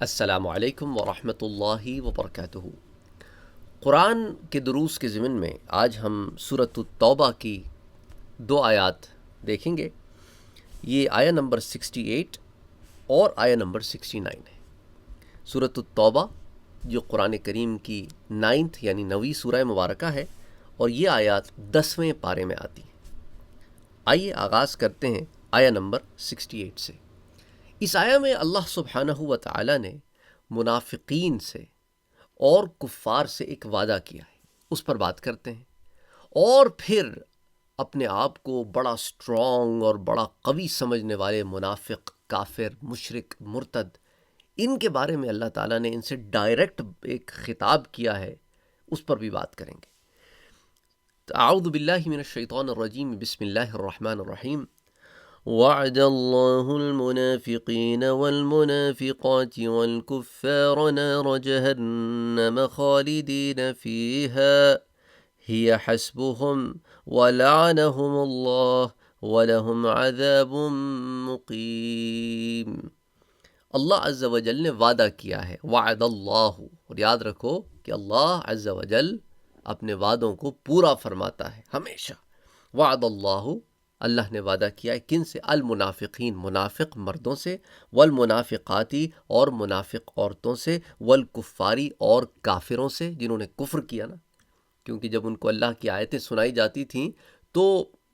السلام علیکم ورحمۃ اللہ وبرکاتہ۔ قرآن کے دروس کے ضمن میں آج ہم سورۃ التوبہ کی 2 آیات دیکھیں گے۔ یہ آیہ نمبر 68 اور آیہ نمبر 69 ہے۔ سورۃ التوبہ جو قرآن کریم کی 9 یعنی 9ویں سورہ مبارکہ ہے، اور یہ آیات 10ویں پارے میں آتی ہیں۔ آئیے آغاز کرتے ہیں آیہ نمبر 68 سے۔ اس آیہ میں اللہ سبحانہ و تعالی نے منافقین سے اور کفار سے ایک وعدہ کیا ہے، اس پر بات کرتے ہیں، اور پھر اپنے آپ کو بڑا اسٹرانگ اور بڑا قوی سمجھنے والے منافق، کافر، مشرک، مرتد، ان کے بارے میں اللہ تعالیٰ نے ان سے ڈائریکٹ ایک خطاب کیا ہے، اس پر بھی بات کریں گے۔ اعوذ باللہ من الشیطان الرجیم، بسم اللہ الرحمن الرحیم۔ وعد الله المنافقين والمنافقات والكفار نار جهنم خالدين فيها هي حسبهم ولعنهم الله ولهم عذاب مقيم۔ اللہ عز و جل نے وعدہ کیا ہے، وعد اللہ، اور یاد رکھو کہ اللہ عز و جل اپنے وعدوں کو پورا فرماتا ہے ہمیشہ۔ وعد اللہ، اللہ نے وعدہ کیا ہے کن سے؟ المنافقین، منافق مردوں سے، والمنافقاتی، اور منافق عورتوں سے، والکفاری، اور کافروں سے جنہوں نے کفر کیا نا، کیونکہ جب ان کو اللہ کی آیتیں سنائی جاتی تھیں تو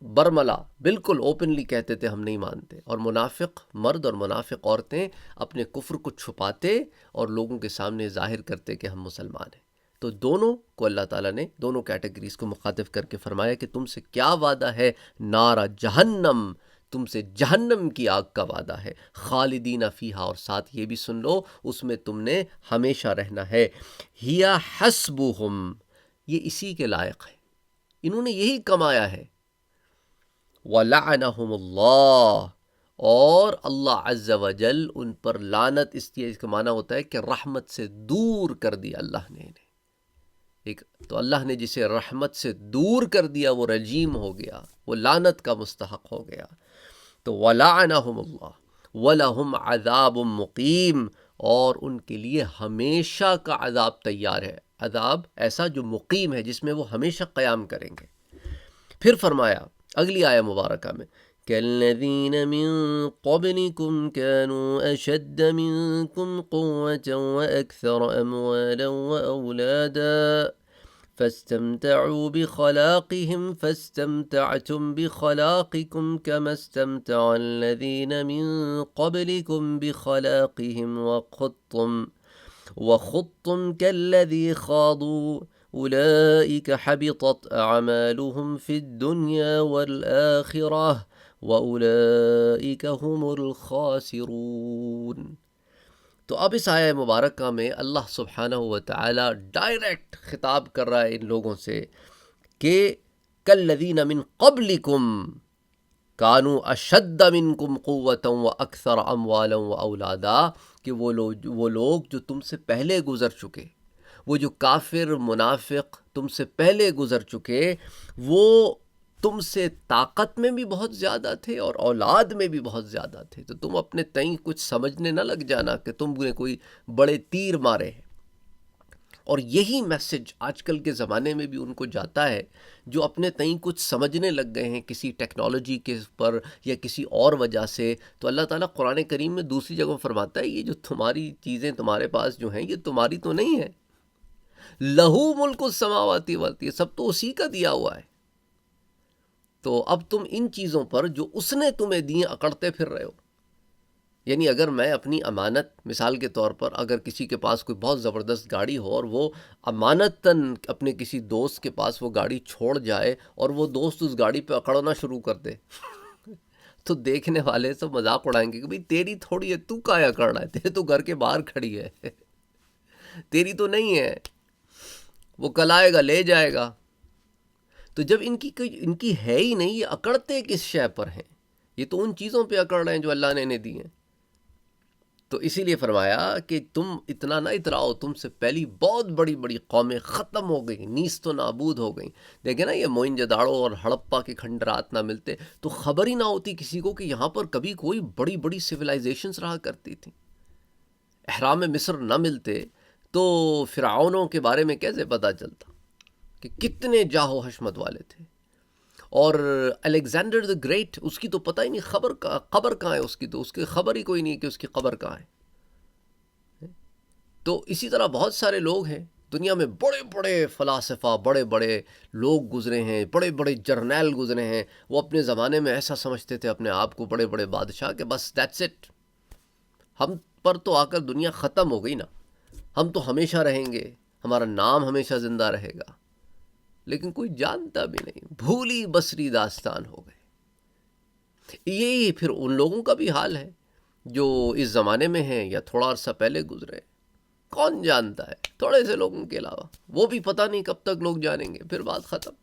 برملا بالکل اوپنلی کہتے تھے ہم نہیں مانتے، اور منافق مرد اور منافق عورتیں اپنے کفر کو چھپاتے اور لوگوں کے سامنے ظاہر کرتے کہ ہم مسلمان ہیں۔ تو دونوں کو اللہ تعالیٰ نے دونوں کیٹیگریز کو مخاطب کر کے فرمایا کہ تم سے کیا وعدہ ہے؟ نارا جہنم، تم سے جہنم کی آگ کا وعدہ ہے، خالدین فیہا، اور ساتھ یہ بھی سن لو اس میں تم نے ہمیشہ رہنا ہے۔ ہیا حسبہم، یہ اسی کے لائق ہے، انہوں نے یہی کمایا ہے۔ وَلَعَنَهُمُ اللَّهُ، اور اللہ عز و جل ان پر لعنت، اس چیز کا معنی ہوتا ہے کہ رحمت سے دور کر دیا اللہ نے انہیں۔ ایک تو اللہ نے جسے رحمت سے دور کر دیا وہ رجیم ہو گیا، وہ لعنت کا مستحق ہو گیا۔ تو وَلَعَنَهُمُ اللَّهُ وَلَهُمْ عَذَابٌ مُقِيمٌ، اور ان کے لیے ہمیشہ کا عذاب تیار ہے، عذاب ایسا جو مقیم ہے، جس میں وہ ہمیشہ قیام کریں گے۔ پھر فرمایا اگلی آیہ مبارکہ میں، كالذين من قبلكم كانوا أشد منكم قوة وأكثر أموالا وأولادا فاستمتعوا بخلاقهم فاستمتعتم بخلاقكم كما استمتع الذين من قبلكم بخلاقهم وخضتم كالذي خاضوا أولئك حبطت أعمالهم في الدنيا والآخرة وَأُولَئِكَ هُمُ الْخَاسِرُونَ۔ تو اب اس آیہ مبارکہ میں اللہ سبحانہ و تعالی ڈائریکٹ خطاب کر رہا ہے ان لوگوں سے کہ كَالَّذِينَ مِن قَبْلِكُمْ كَانُوا أَشَدَّ مِنكُمْ قُوَّةً وَأَكْثَرَ أَمْوَالًا وَأَوْلَادًا، کہ وہ لوگ جو تم سے پہلے گزر چکے، وہ جو کافر منافق تم سے پہلے گزر چکے، وہ تم سے طاقت میں بھی بہت زیادہ تھے اور اولاد میں بھی بہت زیادہ تھے، تو تم اپنے تئیں کچھ سمجھنے نہ لگ جانا کہ تم نے کوئی بڑے تیر مارے ہیں۔ اور یہی میسج آج کل کے زمانے میں بھی ان کو جاتا ہے جو اپنے تئیں کچھ سمجھنے لگ گئے ہیں کسی ٹیکنالوجی کے پر یا کسی اور وجہ سے۔ تو اللہ تعالیٰ قرآن کریم میں دوسری جگہ فرماتا ہے یہ جو تمہاری چیزیں تمہارے پاس جو ہیں یہ تمہاری تو نہیں ہے، لہو ملک السماوات والارض، یہ سب تو اسی کا دیا ہوا ہے۔ تو اب تم ان چیزوں پر جو اس نے تمہیں دی اکڑتے پھر رہے ہو۔ یعنی اگر میں اپنی امانت، مثال کے طور پر اگر کسی کے پاس کوئی بہت زبردست گاڑی ہو اور وہ امانتاً اپنے کسی دوست کے پاس وہ گاڑی چھوڑ جائے اور وہ دوست اس گاڑی پہ اکڑنا شروع کر دے تو دیکھنے والے سب مذاق اڑائیں گے کہ بھئی تیری تھوڑی ہے، تو کیا اکڑ رہا ہے، تیرے تو گھر کے باہر کھڑی ہے، تیری تو نہیں ہے، وہ کل آئے گا لے جائے گا۔ تو جب ان کی ہے ہی نہیں، یہ اکڑتے کس شے پر ہیں؟ یہ تو ان چیزوں پہ اکڑ رہے ہیں جو اللہ نے انہیں دی ہیں۔ تو اسی لیے فرمایا کہ تم اتنا نہ اتراؤ، تم سے پہلی بہت بڑی بڑی قومیں ختم ہو گئیں، نیست و نابود ہو گئیں۔ دیکھیں نا، یہ موئنجداڑو اور ہڑپا کے کھنڈرات نہ ملتے تو خبر ہی نہ ہوتی کسی کو کہ یہاں پر کبھی کوئی بڑی بڑی سویلائزیشنز رہا کرتی تھیں۔ احرام مصر نہ ملتے تو فرعونوں کے بارے میں کیسے پتہ چلتا کہ کتنے جاہ و حشمت والے تھے. اور الیگزینڈر دی گریٹ، اس کی تو پتہ ہی نہیں قبر کہاں ہے، اس کی خبر ہی کوئی نہیں کہ اس کی قبر کہاں ہے. تو اسی طرح بہت سارے لوگ ہیں دنیا میں، بڑے بڑے فلاسفہ، بڑے بڑے لوگ گزرے ہیں، بڑے بڑے جرنیل گزرے ہیں. وہ اپنے زمانے میں ایسا سمجھتے تھے اپنے آپ کو بڑے بڑے بادشاہ کہ بس دیٹس اٹ، ہم پر تو آ کر دنیا ختم ہو گئی نا، ہم تو ہمیشہ رہیں گے، ہمارا نام ہمیشہ زندہ رہے گا. لیکن کوئی جانتا بھی نہیں، بھولی بسری داستان ہو گئے. یہی پھر ان لوگوں کا بھی حال ہے جو اس زمانے میں ہیں یا تھوڑا عرصہ پہلے گزرے. کون جانتا ہے، تھوڑے سے لوگوں کے علاوہ، وہ بھی پتہ نہیں کب تک لوگ جانیں گے، پھر بات ختم.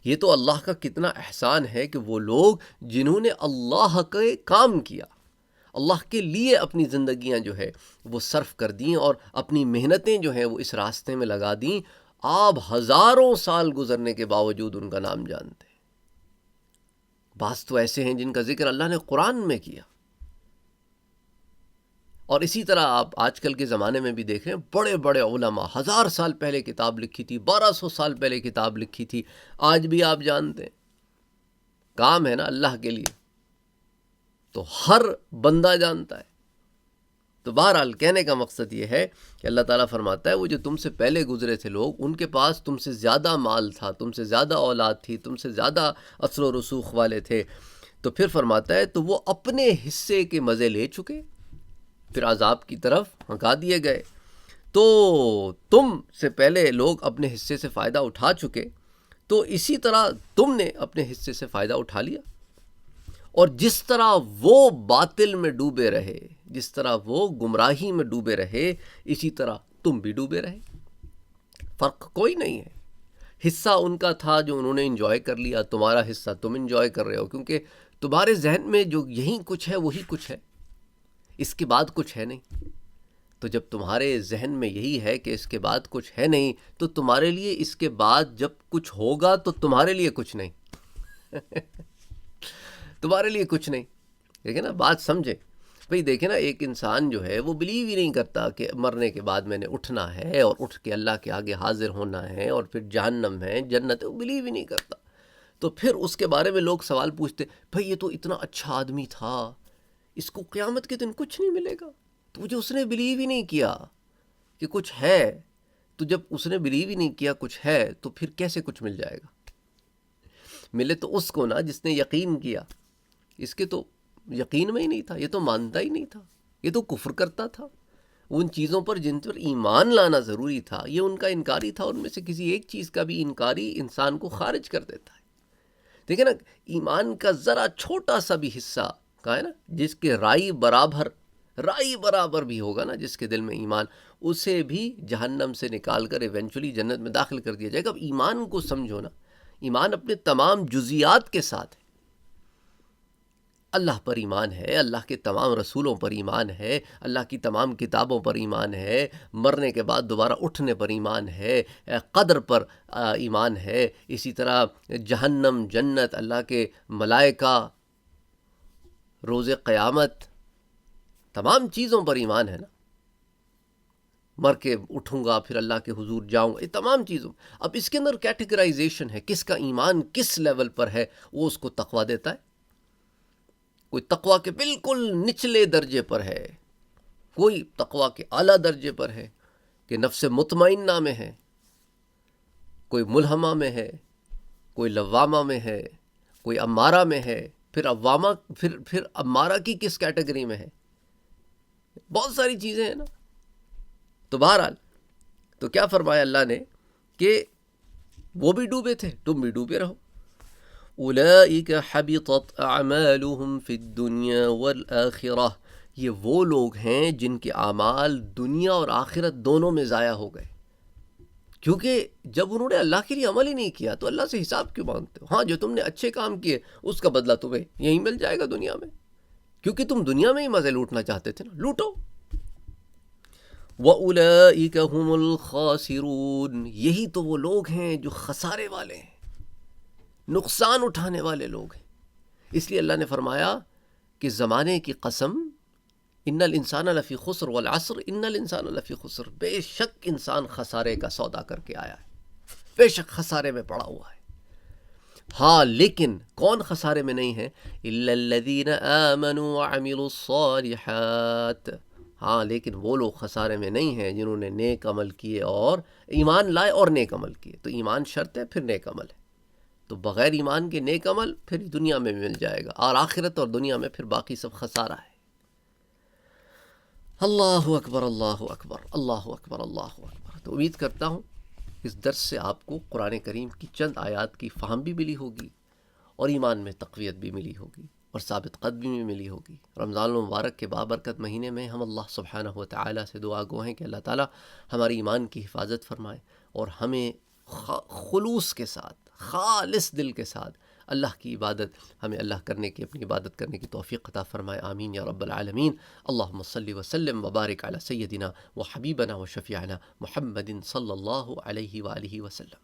یہ تو اللہ کا کتنا احسان ہے کہ وہ لوگ جنہوں نے اللہ کے کام کیا، اللہ کے لیے اپنی زندگیاں جو ہے وہ صرف کر دیں اور اپنی محنتیں جو ہیں وہ اس راستے میں لگا دیں، آپ ہزاروں سال گزرنے کے باوجود ان کا نام جانتے ہیں. بعض تو ایسے ہیں جن کا ذکر اللہ نے قرآن میں کیا. اور اسی طرح آپ آج کل کے زمانے میں بھی دیکھ رہے ہیں، بڑے بڑے علماء 1000 سال پہلے کتاب لکھی تھی، 1200 سال پہلے کتاب لکھی تھی، آج بھی آپ جانتے ہیں. کام ہے نا اللہ کے لیے، تو ہر بندہ جانتا ہے. تو بہرحال کہنے کا مقصد یہ ہے کہ اللہ تعالیٰ فرماتا ہے وہ جو تم سے پہلے گزرے تھے لوگ، ان کے پاس تم سے زیادہ مال تھا، تم سے زیادہ اولاد تھی، تم سے زیادہ اثر و رسوخ والے تھے. تو پھر فرماتا ہے تو وہ اپنے حصے کے مزے لے چکے، پھر عذاب کی طرف ہنکا دیے گئے. تو تم سے پہلے لوگ اپنے حصے سے فائدہ اٹھا چکے، تو اسی طرح تم نے اپنے حصے سے فائدہ اٹھا لیا. اور جس طرح وہ باطل میں ڈوبے رہے، جس طرح وہ گمراہی میں ڈوبے رہے، اسی طرح تم بھی ڈوبے رہے. فرق کوئی نہیں ہے. حصہ ان کا تھا جو انہوں نے انجوائے کر لیا، تمہارا حصہ تم انجوائے کر رہے ہو، کیونکہ تمہارے ذہن میں جو یہی کچھ ہے وہی کچھ ہے، اس کے بعد کچھ ہے نہیں. تو جب تمہارے ذہن میں یہی ہے کہ اس کے بعد کچھ ہے نہیں، تو تمہارے لیے اس کے بعد جب کچھ ہوگا تو تمہارے لیے کچھ نہیں. تمہارے لیے کچھ نہیں. دیکھیں نا، بات سمجھیں بھئی. دیکھیں نا، ایک انسان جو ہے وہ بلیو ہی نہیں کرتا کہ مرنے کے بعد میں نے اٹھنا ہے اور اٹھ کے اللہ کے آگے حاضر ہونا ہے اور پھر جہنم ہے جنت ہے، وہ بلیو ہی نہیں کرتا. تو پھر اس کے بارے میں لوگ سوال پوچھتے، بھئی یہ تو اتنا اچھا آدمی تھا، اس کو قیامت کے دن کچھ نہیں ملے گا. تو مجھے اس نے بلیو ہی نہیں کیا کہ کچھ ہے. تو جب اس نے بلیو ہی نہیں کیا کچھ ہے، تو پھر کیسے کچھ مل جائے گا؟ ملے تو اس کو نا جس نے یقین کیا. اس کے تو یقین میں ہی نہیں تھا، یہ تو مانتا ہی نہیں تھا، یہ تو کفر کرتا تھا. ان چیزوں پر جن پر ایمان لانا ضروری تھا، یہ ان کا انکاری تھا. ان میں سے کسی ایک چیز کا بھی انکاری انسان کو خارج کر دیتا ہے. دیکھیں نا، ایمان کا ذرا چھوٹا سا بھی حصہ کا ہے نا، جس کے رائی برابر بھی ہوگا نا، جس کے دل میں ایمان، اسے بھی جہنم سے نکال کر ایونچولی جنت میں داخل کر دیا جائے گا. اب ایمان کو سمجھو نا، ایمان اپنے تمام جزیات کے ساتھ ہے. اللہ پر ایمان ہے، اللہ کے تمام رسولوں پر ایمان ہے، اللہ کی تمام کتابوں پر ایمان ہے، مرنے کے بعد دوبارہ اٹھنے پر ایمان ہے، قدر پر ایمان ہے، اسی طرح جہنم، جنت، اللہ کے ملائکہ، روز قیامت، تمام چیزوں پر ایمان ہے نا. مر کے اٹھوں گا، پھر اللہ کے حضور جاؤں گا، یہ تمام چیزوں. اب اس کے اندر کیٹیگرائزیشن ہے، کس کا ایمان کس لیول پر ہے، وہ اس کو تقویٰ دیتا ہے. کوئی تقویٰ کے بالکل نچلے درجے پر ہے، کوئی تقویٰ کے اعلیٰ درجے پر ہے کہ نفس مطمئنہ میں ہے، کوئی ملہمہ میں ہے، کوئی لوامہ میں ہے، کوئی امارہ میں ہے. پھر عوامہ، پھر امارہ کی کس کیٹیگری میں ہے؟ بہت ساری چیزیں ہیں نا. تو بہرحال تو کیا فرمایا اللہ نے کہ وہ بھی ڈوبے تھے، تم بھی ڈوبے رہو. اولئک حبطت اعمالهم فی الدنیا والآخرہ، یہ وہ لوگ ہیں جن کے اعمال دنیا اور آخرت دونوں میں ضائع ہو گئے. کیونکہ جب انہوں نے اللہ کے لیے عمل ہی نہیں کیا تو اللہ سے حساب کیوں مانگتے ہو؟ ہاں، جو تم نے اچھے کام کیے اس کا بدلہ تمہیں یہیں مل جائے گا دنیا میں، کیونکہ تم دنیا میں ہی مزے لوٹنا چاہتے تھے نا، لوٹو. وَأُولَئِكَ هُمُ الْخَاسِرُونَ، یہی تو وہ لوگ ہیں جو خسارے والے ہیں، نقصان اٹھانے والے لوگ ہیں. اس لیے اللہ نے فرمایا کہ زمانے کی قسم ان الانسان لفی خسر والعصر ان الانسان لفی خسر، بے شک انسان خسارے کا سودا کر کے آیا ہے، بے شک خسارے میں پڑا ہوا ہے۔ ہاں لیکن کون خسارے میں نہیں ہے؟ الا الذین آمنوا وعملوا الصالحات، ہاں لیکن وہ لوگ خسارے میں نہیں ہیں جنہوں نے نیک عمل کیے اور ایمان لائے اور نیک عمل کیے۔ تو ایمان شرط ہے، پھر نیک عمل ہے، تو بغیر ایمان کے نیک عمل پھر دنیا میں مل جائے گا، اور آخرت اور دنیا میں پھر باقی سب خسارہ ہے۔ اللہ اکبر اللہ اکبر اللہ اکبر اللہ اکبر۔ تو امید کرتا ہوں اس درس سے آپ کو قرآن کریم کی چند آیات کی فہم بھی ملی ہوگی، اور ایمان میں تقویت بھی ملی ہوگی، اور ثابت قدمی بھی ملی ہوگی۔ رمضان المبارک کے بابرکت مہینے میں ہم اللہ سبحانہ و تعالیٰ سے دعا گو ہیں کہ اللہ تعالیٰ ہماری ایمان کی حفاظت فرمائے، اور ہمیں خلوص کے ساتھ، خالص دل کے ساتھ اللہ کی عبادت، ہمیں اللہ کرنے کی، اپنی عبادت کرنے کی توفیق عطا فرمائے، آمین یا رب العالمین۔ اللہم صلی وسلم وبارک علی سیدنا و حبیبنا و شفیعنا محمد صلی اللہ علیہ وآلہ وسلم۔